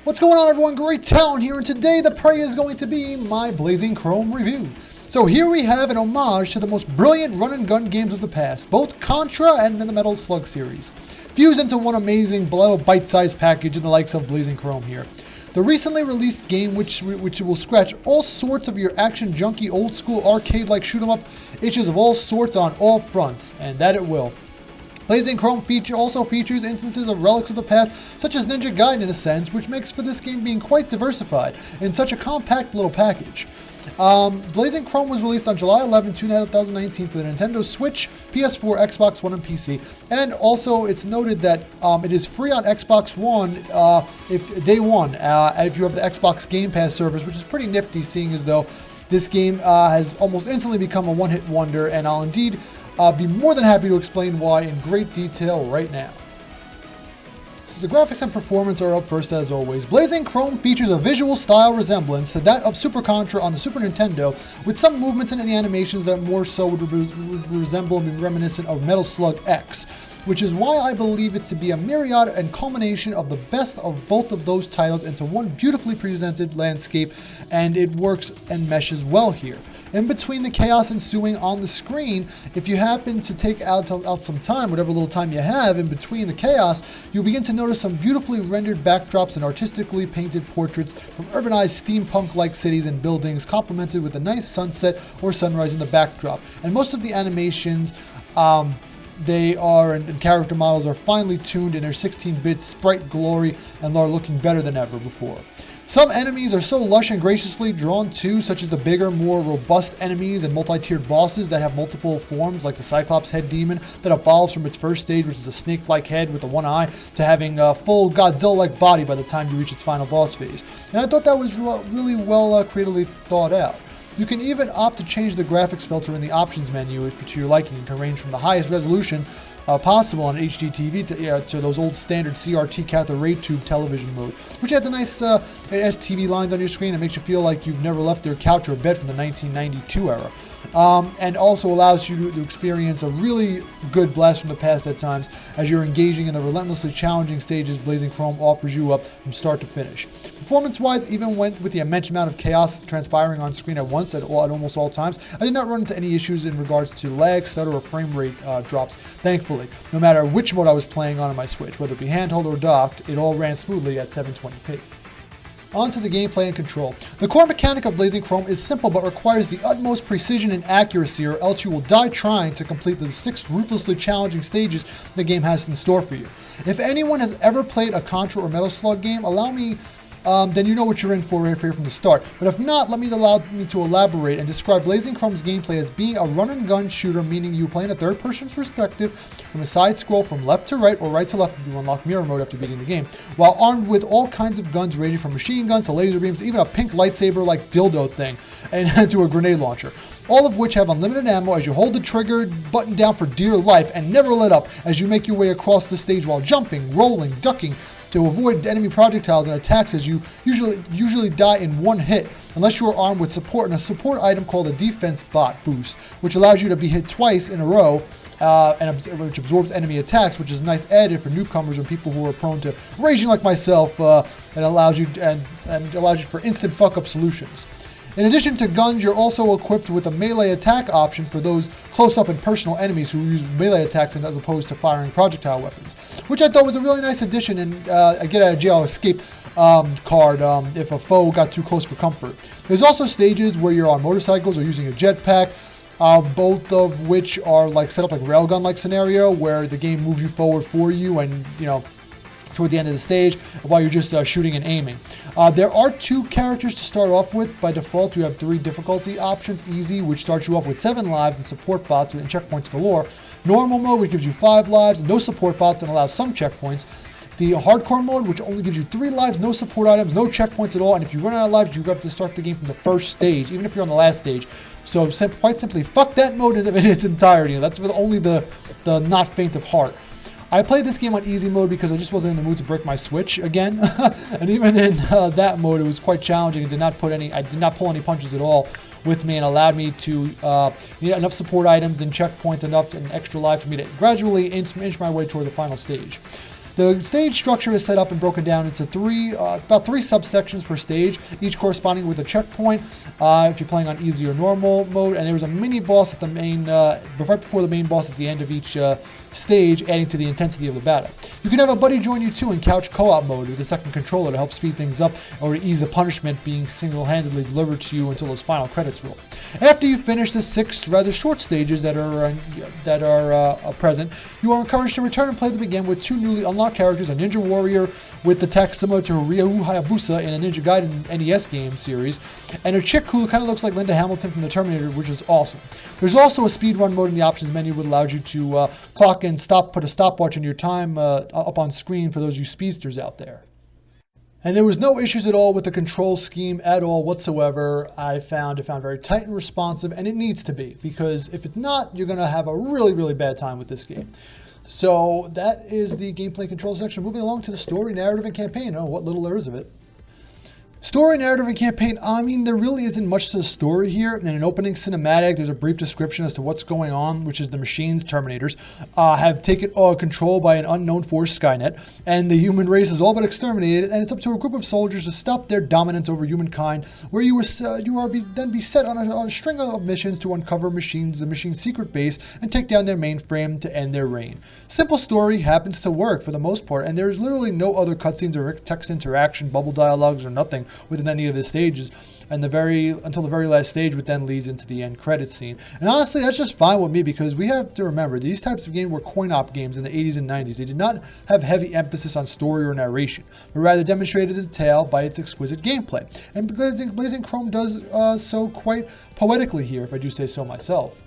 What's going on, everyone? Great Talon here, and today the prey is going to be my Blazing Chrome review. So here we have an homage to the most brilliant run-and-gun games of the past, both Contra and the Metal Slug series, fused into one amazing bite-sized package in the likes of Blazing Chrome here. The recently released game, which will scratch all sorts of your action junkie, old-school arcade-like shoot-'em-up itches of all sorts on all fronts, and that it will. Blazing Chrome also features instances of relics of the past, such as Ninja Gaiden in a sense, which makes for this game being quite diversified in such a compact little package. Blazing Chrome was released on July 11, 2019 for the Nintendo Switch, PS4, Xbox One, and PC. And also, it's noted that it is free on Xbox One day one if you have the Xbox Game Pass service, which is pretty nifty, seeing as though this game has almost instantly become a one-hit wonder, and I'll indeed be more than happy to explain why in great detail right now. So the graphics and performance are up first as always. Blazing Chrome features a visual style resemblance to that of Super Contra on the Super Nintendo, with some movements in the animations that more so would resemble and be reminiscent of Metal Slug X, which is why I believe it to be a myriad and culmination of the best of both of those titles into one beautifully presented landscape, and it works and meshes well here. In between the chaos ensuing on the screen, if you happen to take out some time, whatever little time you have in between the chaos, you'll begin to notice some beautifully rendered backdrops and artistically painted portraits from urbanized steampunk-like cities and buildings, complemented with a nice sunset or sunrise in the backdrop. And most of the animations, and character models are finely tuned in their 16-bit sprite glory and are looking better than ever before. Some enemies are so lush and graciously drawn too, such as the bigger, more robust enemies and multi-tiered bosses that have multiple forms, like the Cyclops head demon that evolves from its first stage, which is a snake-like head with the one eye, to having a full Godzilla-like body by the time you reach its final boss phase. And I thought that was really well creatively thought out. You can even opt to change the graphics filter in the options menu to your liking. It can range from the highest resolution possible on HD TV to those old standard CRT cathode ray tube television mode, which adds a nice STV lines on your screen and makes you feel like you've never left your couch or bed from the 1992 era. And also allows you to experience a really good blast from the past at times as you're engaging in the relentlessly challenging stages Blazing Chrome offers you up from start to finish. Performance-wise, even with the immense amount of chaos transpiring on screen at once at almost all times, I did not run into any issues in regards to lag, stutter, or frame rate drops, thankfully. No matter which mode I was playing on my Switch, whether it be handheld or docked, it all ran smoothly at 720p. On to the gameplay and control. The core mechanic of Blazing Chrome is simple but requires the utmost precision and accuracy, or else you will die trying to complete the 6 ruthlessly challenging stages the game has in store for you. If anyone has ever played a Contra or Metal Slug game, then you know what you're in for right here from the start. But if not, allow me to elaborate and describe Blazing Chrome's gameplay as being a run-and-gun shooter, meaning you play in a third-person perspective from a side scroll from left to right or right to left if you unlock mirror mode after beating the game, while armed with all kinds of guns ranging from machine guns to laser beams, even a pink lightsaber-like dildo thing, and to a grenade launcher. All of which have unlimited ammo as you hold the trigger button down for dear life and never let up as you make your way across the stage while jumping, rolling, ducking, to avoid enemy projectiles and attacks, as you usually die in one hit unless you are armed with support and a support item called a defense bot boost, which allows you to be hit twice in a row which absorbs enemy attacks, which is nice added for newcomers or people who are prone to raging like myself, and allows you for instant fuck-up solutions. In addition to guns, you're also equipped with a melee attack option for those close-up and personal enemies who use melee attacks as opposed to firing projectile weapons, which I thought was a really nice addition and a get-out-of-jail escape card if a foe got too close for comfort. There's also stages where you're on motorcycles or using a jetpack, both of which are set up like railgun-like scenario where the game moves you forward for you and, toward the end of the stage while you're just shooting and aiming. There are 2 characters to start off with. By default, you have 3 difficulty options. Easy, which starts you off with 7 lives and support bots and checkpoints galore. Normal mode, which gives you 5 lives and no support bots and allows some checkpoints. The hardcore mode, which only gives you 3 lives, no support items, no checkpoints at all, and if you run out of lives, you have to start the game from the first stage, even if you're on the last stage. So quite simply, fuck that mode in its entirety. That's for only the not faint of heart. I played this game on easy mode because I just wasn't in the mood to break my Switch again, and even in that mode, it was quite challenging and I did not pull any punches at all with me, and allowed me to enough support items and checkpoints, enough and extra life for me to gradually inch my way toward the final stage. The stage structure is set up and broken down into about three subsections per stage, each corresponding with a checkpoint if you're playing on easy or normal mode. And there was a mini boss at the main, right before the main boss at the end of each stage, adding to the intensity of the battle. You can have a buddy join you too in couch co-op mode with a second controller to help speed things up or to ease the punishment being single-handedly delivered to you until those final credits roll. After you finish the 6 rather short stages that are present, you are encouraged to return and play them again with 2 newly unlocked characters: a ninja warrior with the tech similar to Ryu Hayabusa in a Ninja Gaiden NES game series, and a chick who kind of looks like Linda Hamilton from the Terminator, which is awesome. There's also a speedrun mode in the options menu that allows you to clock and put a stopwatch in your time up on screen for those you speedsters out there. And there was no issues at all with the control scheme at all whatsoever. I found it very tight and responsive, and it needs to be, because if it's not, you're going to have a really, really bad time with this game. So that is the gameplay control section. Moving along to the story, narrative, and campaign. Oh, what little there is of it. Story, narrative, and campaign. I mean, there really isn't much to the story here. In an opening cinematic, there's a brief description as to what's going on, which is the machines, Terminators, have taken control by an unknown force, Skynet, and the human race is all but exterminated, and it's up to a group of soldiers to stop their dominance over humankind, where you are then be set on a string of missions to uncover the machine's secret base and take down their mainframe to end their reign. Simple story, happens to work for the most part, and there's literally no other cutscenes or text interaction, bubble dialogues, or nothing within any of the stages, and until the very last stage, which then leads into the end credit scene. And honestly, that's just fine with me, because we have to remember these types of games were coin-op games in the 80s and 90s. They did not have heavy emphasis on story or narration, but rather demonstrated the tale by its exquisite gameplay. And Blazing Chrome does so quite poetically here, if I do say so myself.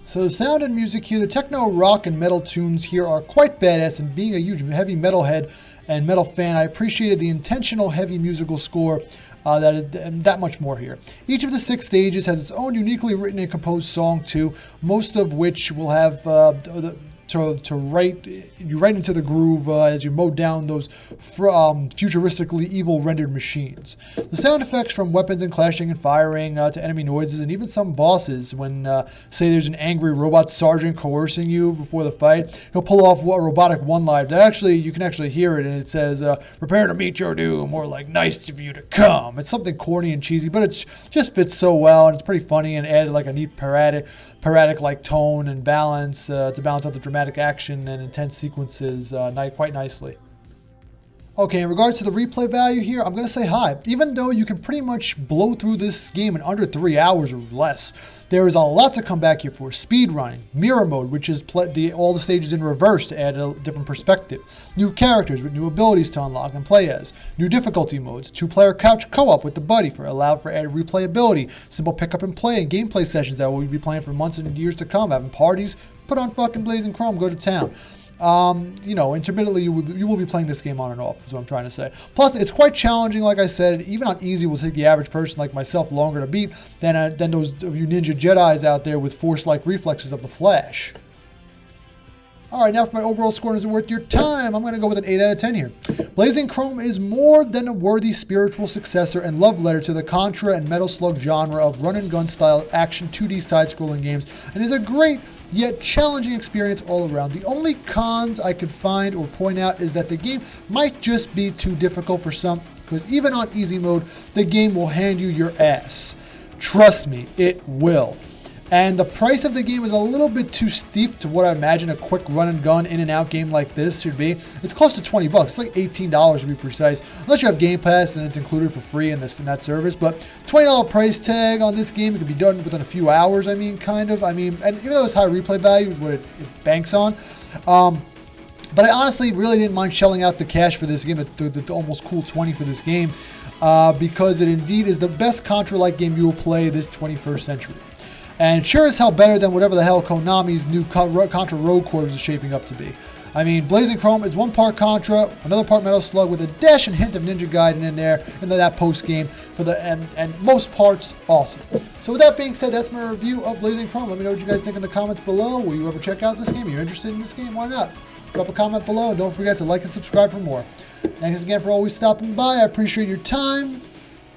So the sound and music here, the techno, rock, and metal tunes here are quite badass, and being a huge heavy metal head and metal fan, I appreciated the intentional heavy musical score that much more here. Each of the 6 stages has its own uniquely written and composed song too, most of which will have to write into the groove as you mow down those futuristically evil rendered machines. The sound effects from weapons and clashing and firing to enemy noises, and even some bosses, when say there's an angry robot sergeant coercing you before the fight, he'll pull off a robotic one-liner that you can actually hear it, and it says, "Prepare to meet your doom," or like, "Nice of you to come." It's something corny and cheesy, but it just fits so well, and it's pretty funny, and added like a neat parodic like tone and balance to balance out the dramatic action and intense sequences quite nicely. Okay, in regards to the replay value here, I'm going to say high. Even though you can pretty much blow through this game in under 3 hours or less, there is a lot to come back here for. Speedrunning, mirror mode, which is all the stages in reverse to add a different perspective, new characters with new abilities to unlock and play as, new difficulty modes, 2-player couch co-op with the buddy allowed for added replayability, simple pick up and play and gameplay sessions that we'll be playing for months and years to come, having parties, put on fucking Blazing Chrome, go to town. Intermittently you will be playing this game on and off, is what I'm trying to say. Plus, it's quite challenging, like I said. Even on easy will take the average person like myself longer to beat than those of you ninja Jedis out there with force-like reflexes of the Flash. Alright, now for my overall score, is it worth your time? I'm going to go with an 8 out of 10 here. Blazing Chrome is more than a worthy spiritual successor and love letter to the Contra and Metal Slug genre of run-and-gun style action 2D side-scrolling games, and is a great yet challenging experience all around. The only cons I could find or point out is that the game might just be too difficult for some, because even on easy mode, the game will hand you your ass. Trust me, it will. And the price of the game is a little bit too steep to what I imagine a quick run and gun in and out game like this should be. It's close to $20. It's like $18 to be precise, unless you have Game Pass and it's included for free in that service. But $20 price tag on this game, it could be done within a few hours. I mean, kind of. I mean, and even though it's high replay value is what it banks on. But I honestly really didn't mind shelling out the cash for this game, the almost cool 20 for this game, because it indeed is the best Contra-like game you will play this 21st century. And sure as hell better than whatever the hell Konami's new Contra Rogue Corps is shaping up to be. I mean, Blazing Chrome is one part Contra, another part Metal Slug with a dash and hint of Ninja Gaiden in there, and then that post game for the and most parts awesome. So with that being said, that's my review of Blazing Chrome. Let me know what you guys think in the comments below. Will you ever check out this game? Are you interested in this game? Why not? Drop a comment below, and don't forget to like and subscribe for more. Thanks again for always stopping by. I appreciate your time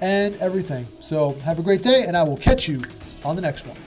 and everything. So have a great day, and I will catch you on the next one.